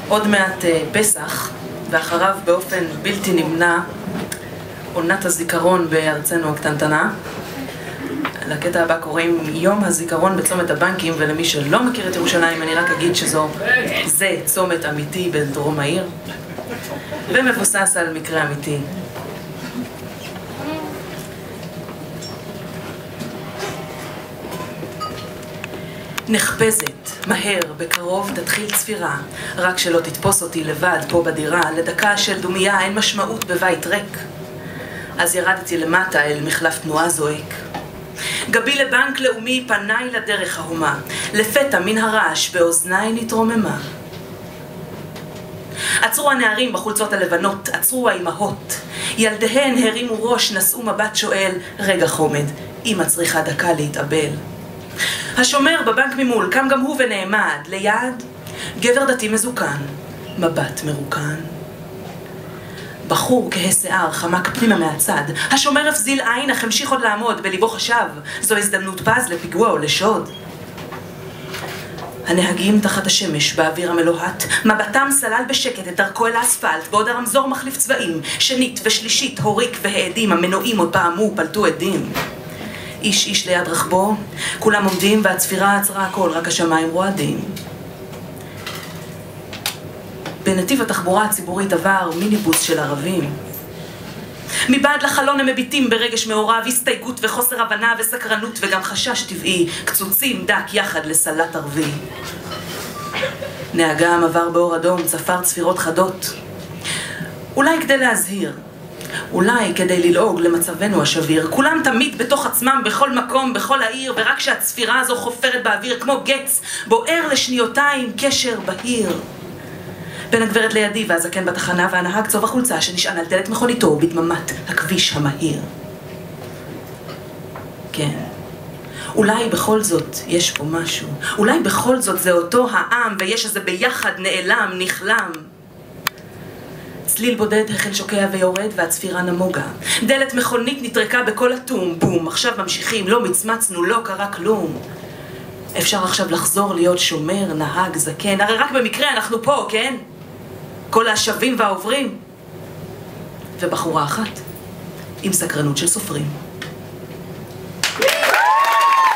עוד מעט פסח, ואחריו באופן בלתי נמנע עונת הזיכרון בארצנו הקטנטנה. לקטע הבא קוראים יום הזיכרון בצומת הבנקים, ולמי שלא מכיר את ירושלים אני רק אגיד זה צומת אמיתי בדרום העיר ומבוסס על מקרה אמיתי. נחפזת, מהר, בקרוב תתחיל צפירה, רק שלא תתפוס אותי לבד פה בדירה, לדקה של דומיה אין משמעות בבית ריק. אז ירדתי למטה אל מחלף תנועה זועק. גבי לבנק לאומי פניי לדרך ההומה, לפתע מן הרעש באוזניי נתרוממה. עצרו הנערים בחולצות הלבנות, עצרו האימהות. ילדיהן הרימו ראש, נשאו מבט שואל, רגע חומד, אמא צריכה דקה להתאבל. השומר בבנק ממול קם גם הוא ונעמד, ליד גבר דתי מזוקן, מבט מרוקן. בחור כהה שיער חמק פנימה מהצד, השומר הפזיל עין אך המשיך עוד לעמוד, בליבו חשב, זו הזדמנות פז לפיגוע או לשוד. הנהגים תחת השמש באוויר המלוהט, מבטם סלל בשקט את דרכו אל האספלט, בעוד הרמזור מחליף צבעים, שנית ושלישית הוריק והעדים, המנועים עוד פעמו פלטו עדים. איש איש ליד רכבו, כולם עומדים והצפירה עצרה הכל, רק השמיים רועדים. בנתיב התחבורה הציבורית עבר מיניבוס של ערבים. מבעד לחלון הם מביטים ברגש מעורב, הסתייגות וחוסר הבנה וסקרנות וגם חשש טבעי, קצוצים דק יחד לסלט ערבי. נהגם עבר באור אדום, צפר צפירות חדות. אולי כדי להזהיר, אולי כדי ללעוג למצבנו השביר. כולם תמיד בתוך עצמם, בכל מקום, בכל העיר, ורק שהצפירה הזו חופרת באוויר כמו גץ, בוער לשניותיים קשר בהיר. בין הגברת לידי והזקן בתחנה והנהג צוב החולצה שנשען על דלת מכוניתו בדממת הכביש המהיר. כן, אולי בכל זאת יש פה משהו. אולי בכל זאת זה אותו העם ויש איזה ביחד נעלם, נכלם. צליל בודד החל שוקע ויורד והצפירה נמוגה. דלת מכונית נטרקה בכל אטום, בום, עכשיו ממשיכים, לא מצמצנו, לא קרה כלום. אפשר עכשיו לחזור להיות שומר, נהג, זקן, הרי רק במקרה אנחנו פה, כן? כל השבים והעוברים. ובחורה אחת עם סקרנות של סופרים.